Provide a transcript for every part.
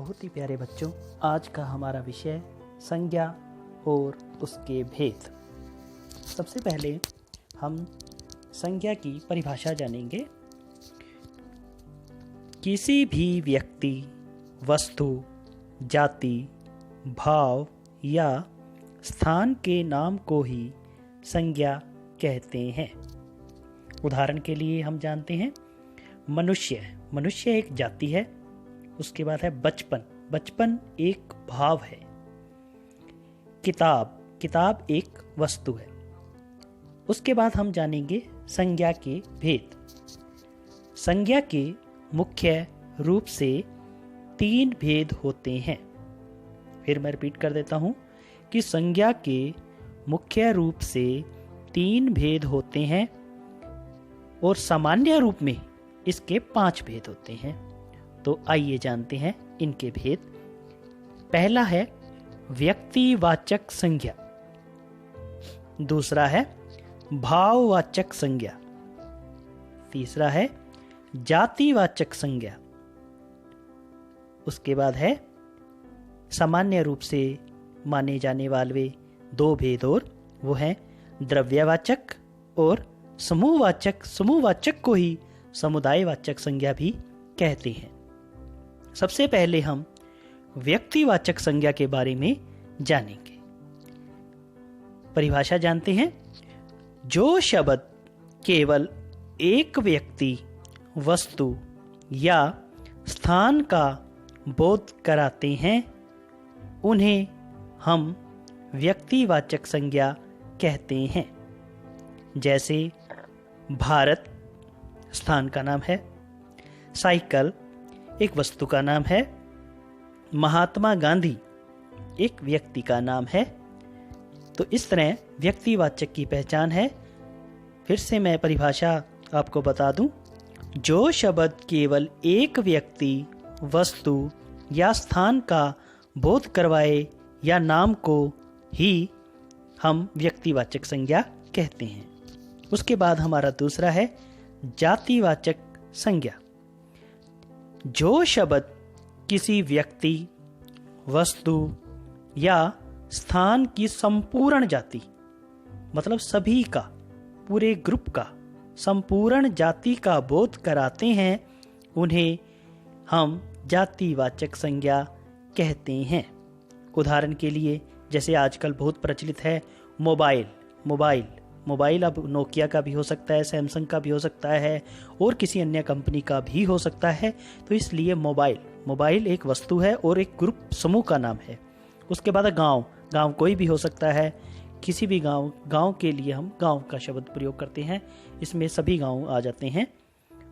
बहुत ही प्यारे बच्चों, आज का हमारा विषय संज्ञा और उसके भेद। सबसे पहले हम संज्ञा की परिभाषा जानेंगे। किसी भी व्यक्ति, वस्तु, जाति, भाव या स्थान के नाम को ही संज्ञा कहते हैं। उदाहरण के लिए हम जानते हैं मनुष्य एक जाति है। उसके बाद है बचपन एक भाव है। किताब एक वस्तु है। उसके बाद हम जानेंगे संज्ञा के भेद। संज्ञा के मुख्य रूप से 3 भेद होते हैं। फिर मैं रिपीट कर देता हूं कि संज्ञा के मुख्य रूप से 3 भेद होते हैं और सामान्य रूप में इसके 5 भेद होते हैं। तो आइए जानते हैं इनके भेद। पहला है व्यक्तिवाचक संज्ञा, दूसरा है भाववाचक संज्ञा, तीसरा है जातिवाचक संज्ञा। उसके बाद है सामान्य रूप से माने जाने वाले 2 भेद और वो हैं द्रव्यवाचक और समूहवाचक। समूहवाचक को ही समुदायवाचक संज्ञा भी कहते हैं। सबसे पहले हम व्यक्तिवाचक संज्ञा के बारे में जानेंगे। परिभाषा जानते हैं। जो शब्द केवल एक व्यक्ति, वस्तु या स्थान का बोध कराते हैं उन्हें हम व्यक्तिवाचक संज्ञा कहते हैं। जैसे भारत स्थान का नाम है, साइकिल एक वस्तु का नाम है, महात्मा गांधी एक व्यक्ति का नाम है। तो इस तरह व्यक्तिवाचक की पहचान है। फिर से मैं परिभाषा आपको बता दूं। जो शब्द केवल एक व्यक्ति, वस्तु या स्थान का बोध करवाए या नाम को ही हम व्यक्तिवाचक संज्ञा कहते हैं। उसके बाद हमारा दूसरा है जातिवाचक संज्ञा। जो शब्द किसी व्यक्ति, वस्तु या स्थान की संपूर्ण जाति, मतलब सभी का, पूरे ग्रुप का, संपूर्ण जाति का बोध कराते हैं उन्हें हम जातिवाचक संज्ञा कहते हैं। उदाहरण के लिए जैसे आजकल बहुत प्रचलित है मोबाइल अब नोकिया का भी हो सकता है, सैमसंग का भी हो सकता है और किसी अन्य कंपनी का भी हो सकता है। तो इसलिए मोबाइल एक वस्तु है और एक ग्रुप, समूह का नाम है। उसके बाद गांव कोई भी हो सकता है। किसी भी गांव के लिए हम गांव का शब्द प्रयोग करते हैं। इसमें सभी गांव आ जाते हैं।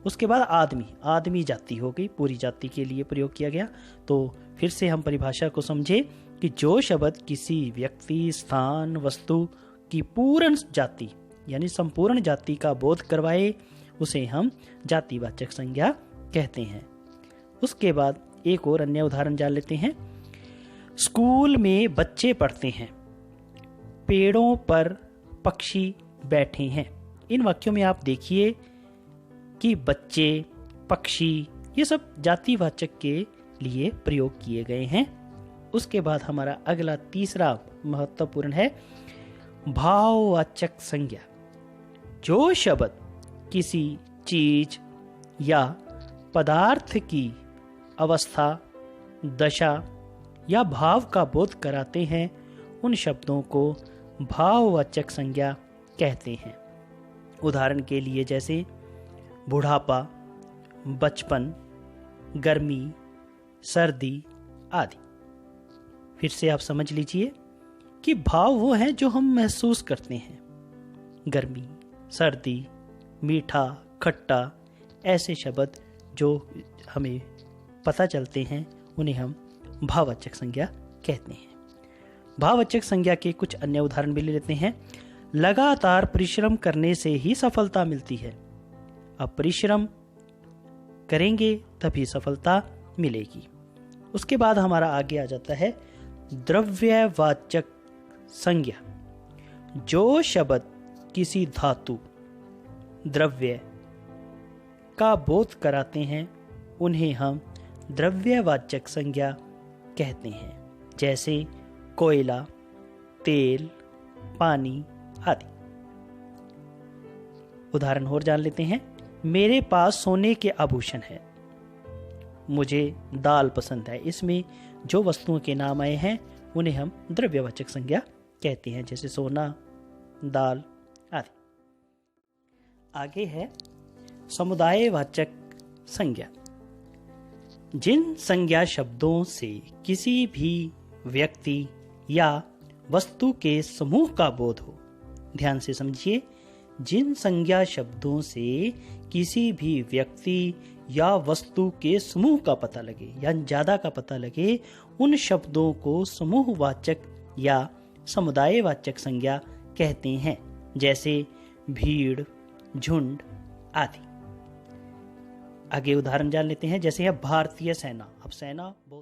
उसके बाद आदमी जाति हो गई, पूरी जाति के लिए प्रयोग किया गया। तो फिर से हम परिभाषा को समझे कि जो शब्द किसी व्यक्ति, स्थान, वस्तु की पूर्ण जाति यानी संपूर्ण जाति का बोध करवाए उसे हम जातिवाचक संज्ञा कहते हैं। उसके बाद एक और अन्य उदाहरण जान लेते हैं। स्कूल में बच्चे पढ़ते हैं, पेड़ों पर पक्षी बैठे हैं। इन वाक्यों में आप देखिए कि बच्चे, पक्षी ये सब जातिवाचक के लिए प्रयोग किए गए हैं। उसके बाद हमारा अगला तीसरा महत्वपूर्ण है भाववाचक संज्ञा। जो शब्द किसी चीज या पदार्थ की अवस्था, दशा या भाव का बोध कराते हैं उन शब्दों को भाववाचक संज्ञा कहते हैं। उदाहरण के लिए जैसे बुढ़ापा, बचपन, गर्मी, सर्दी आदि। फिर से आप समझ लीजिए कि भाव वो हैं जो हम महसूस करते हैं। गर्मी, सर्दी, मीठा, खट्टा ऐसे शब्द जो हमें पता चलते हैं उन्हें हम भाववाचक संज्ञा कहते हैं। भाववाचक संज्ञा के कुछ अन्य उदाहरण भी ले लेते हैं। लगातार परिश्रम करने से ही सफलता मिलती है। अब परिश्रम करेंगे तभी सफलता मिलेगी। उसके बाद हमारा आगे आ जाता है द्रव्यवाचक संज्ञा। जो शब्द किसी धातु, द्रव्य का बोध कराते हैं उन्हें हम द्रव्यवाचक संज्ञा कहते हैं, जैसे कोयला, तेल, पानी आदि। उदाहरण और जान लेते हैं। मेरे पास सोने के आभूषण है, मुझे दाल पसंद है। इसमें जो वस्तुओं के नाम आए हैं उन्हें हम द्रव्यवाचक संज्ञा कहते हैं, जैसे सोना, दाल आदि। आगे है समुदायवाचक संज्ञा। जिन संज्ञा शब्दों से किसी भी व्यक्ति या वस्तु के समूह का बोध हो, ध्यान से समझिए, जिन संज्ञा शब्दों से किसी भी व्यक्ति या वस्तु के समूह का पता लगे या ज्यादा का पता लगे, उन शब्दों को समूहवाचक या समुदायवाचक संज्ञा कहते हैं, जैसे भीड़, झुंड आदि। आगे उदाहरण जान लेते हैं, जैसे है भारतीय सेना। अब सेना बहुत